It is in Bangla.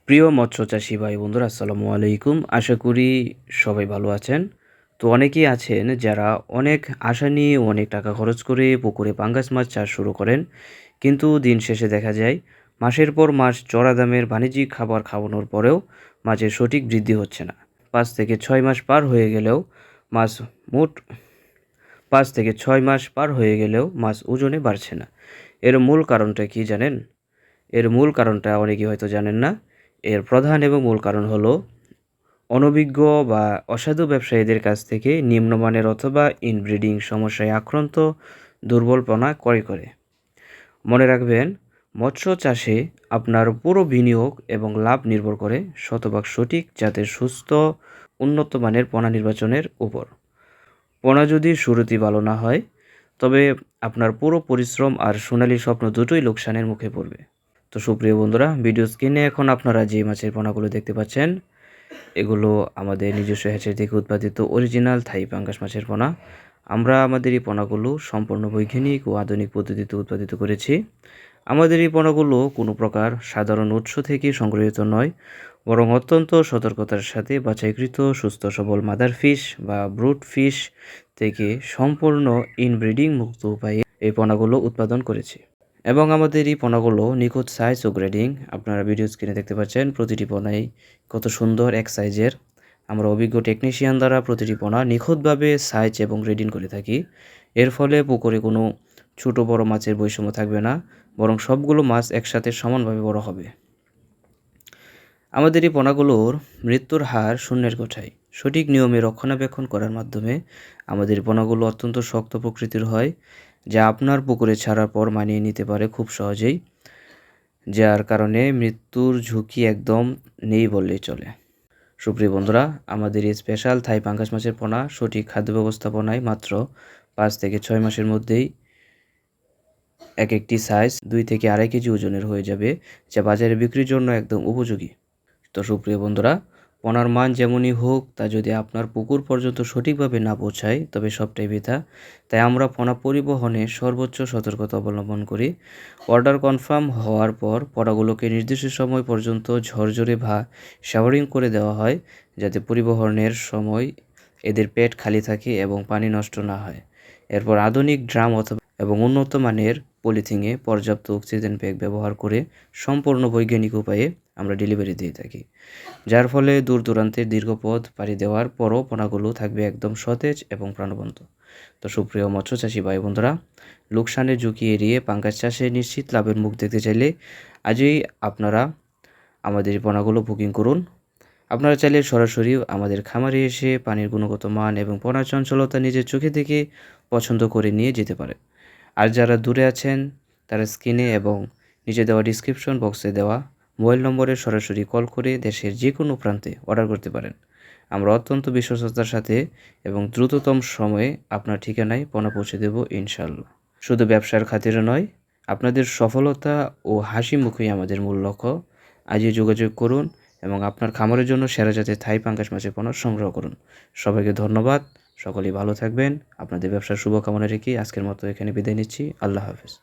প্রিয় মৎস্য চাষী ভাই বন্ধুরা, আসসালামু আলাইকুম। আশা করি সবাই ভালো আছেন। তো অনেকেই আছেন যারা অনেক আশা নিয়ে অনেক টাকা খরচ করে পুকুরে পাঙ্গাস মাছ চাষ শুরু করেন, কিন্তু দিন শেষে দেখা যায় মাসের পর মাস চড়া দামের বাণিজ্যিক খাবার খাওয়ানোর পরেও মাছের সঠিক বৃদ্ধি হচ্ছে না। 5 থেকে 6 মাস পার হয়ে গেলেও মাছ মোট 5 থেকে 6 মাস পার হয়ে গেলেও মাছ ওজনে বাড়ছে না। এর মূল কারণটা কি জানেন? এর মূল কারণটা অনেকেই হয়তো জানেন না। এর প্রধান এবং মূল কারণ হলো অনভিজ্ঞ বা অসাধু ব্যবসায়ীদের কাছ থেকে নিম্নমানের অথবা ইনব্রিডিং সমস্যায় আক্রান্ত দুর্বলপনা ক্রয় করে। মনে রাখবেন, মৎস্য চাষে আপনার পুরো বিনিয়োগ এবং লাভ নির্ভর করে শতভাগ সঠিক জাতের সুস্থ উন্নত মানের পোনা নির্বাচনের উপর। পোনা যদি শুরুতেই ভালো না হয়, তবে আপনার পুরো পরিশ্রম আর সোনালী স্বপ্ন দুটোই লোকসানের মুখে পড়বে। তো সুপ্রিয় বন্ধুরা, ভিডিও স্ক্রিনে এখন আপনারা যে মাছের পোনাগুলো দেখতে পাচ্ছেন, এগুলো আমাদের নিজস্ব হ্যাচারি থেকে উৎপাদিত অরিজিনাল থাই পাঙ্গাস মাছের পোনা। আমরা আমাদের এই পোনাগুলো সম্পূর্ণ বৈজ্ঞানিক ও আধুনিক পদ্ধতিতে উৎপাদিত করেছি। আমাদের এই পোনাগুলো কোনো প্রকার সাধারণ উৎস থেকে সংগৃহীত নয়, বরং অত্যন্ত সতর্কতার সাথে বাছাইকৃত সুস্থ সবল মাদার ফিশ বা ব্রুড ফিশ থেকে সম্পূর্ণ ইনব্রিডিং মুক্ত উপায়ে এই পোনাগুলো উৎপাদন করেছি। এবং আমাদের এই পোনাগুলো নিখুঁত সাইজ ও গ্রেডিং আপনারা ভিডিও স্ক্রিনে দেখতে পাচ্ছেন। প্রতিটি পোনাই কত সুন্দর এক সাইজের। আমরা অভিজ্ঞ টেকনিশিয়ান দ্বারা প্রতিটি পোনা নিখুঁতভাবে সাইজ এবং গ্রেডিং করে থাকি। এর ফলে পুকুরে কোনো ছোট বড় মাছের বৈষম্য থাকবে না, বরং সবগুলো মাছ একসাথে সমানভাবে বড় হবে। আমাদের এই পোনাগুলোর মৃত্যুর হার শূন্যের কোঠায়। সঠিক নিয়মে রক্ষণাবেক্ষণ করার মাধ্যমে আমাদের পোনাগুলো অত্যন্ত শক্ত প্রকৃতির হয়, যা আপনার পুকুরে ছাড়ার পর মানিয়ে নিতে পারে খুব সহজেই, যার কারণে মৃত্যুর ঝুঁকি একদম নেই বললেই চলে। সুপ্রিয় বন্ধুরা, আমাদের এই স্পেশাল থাই পাঙ্গাস মাছের পোনা সঠিক খাদ্য ব্যবস্থাপনায় মাত্র 5 থেকে 6 মাসের মধ্যেই এক একটি সাইজ 2 থেকে 2.5 কেজি ওজনের হয়ে যাবে, যা বাজারে বিক্রির জন্য একদম উপযোগী। তো সুপ্রিয় বন্ধুরা, পোনার মান যেমনই হোক, তা যদি আপনার পুকুর পর্যন্ত সঠিকভাবে না পৌঁছায়, তবে সবটাই বৃথা। তাই আমরা পোনা পরিবহনে সর্বোচ্চ সতর্কতা অবলম্বন করি। অর্ডার কনফার্ম হওয়ার পর পোনাগুলোকে নির্দিষ্ট সময় পর্যন্ত ঝরঝরে বা শাওয়ারিং করে দেওয়া হয়, যাতে পরিবহনের সময় এদের পেট খালি থাকে এবং পানি নষ্ট না হয়। এরপর আধুনিক ড্রাম অথবা এবং উন্নত মানের পলিথিনে পর্যাপ্ত অক্সিজেন ব্যাগ ব্যবহার করে সম্পূর্ণ বৈজ্ঞানিক উপায়ে আমরা ডেলিভারি দিয়ে থাকি, যার ফলে দূর দূরান্তের দীর্ঘ পথ পাড়ি দেওয়ার পরও পোনাগুলো থাকবে একদম সতেজ এবং প্রাণবন্ত। তো সুপ্রিয় মৎস্য চাষী ভাই বন্ধুরা, লোকসানের ঝুঁকি এড়িয়ে পাঙ্গাস চাষে নিশ্চিত লাভের মুখ দেখতে চাইলে আজই আপনারা আমাদের পোনাগুলো বুকিং করুন। আপনারা চাইলে সরাসরি আমাদের খামারে এসে পানির গুণগত মান এবং পোনার চঞ্চলতা নিজের চোখে দেখে পছন্দ করে নিয়ে যেতে পারেন। আর যারা দূরে আছেন, তারা স্ক্রিনে এবং নিচে দেওয়া ডিসক্রিপশন বক্সে দেওয়া মোবাইল নম্বরে সরাসরি কল করে দেশের যে কোনো প্রান্তে অর্ডার করতে পারেন। আমরা অত্যন্ত বিশ্বস্ততার সাথে এবং দ্রুততম সময়ে আপনার ঠিকানায় পণ্য পৌঁছে দেব ইনশাল্লাহ। শুধু ব্যবসার খাতিরে নয়, আপনাদের সফলতা ও হাসি মুখই আমাদের মূল লক্ষ্য। আজই যোগাযোগ করুন এবং আপনার খামারের জন্য সেরা জাতের থাই পাঙ্গাস মাছের পণ্য সংগ্রহ করুন। সবাইকে ধন্যবাদ। সকলেই ভালো থাকবেন। আপনাদের ব্যবসার শুভকামনা রেখে আজকের মতো এখানে বিদায় নিচ্ছি। আল্লাহ হাফেজ।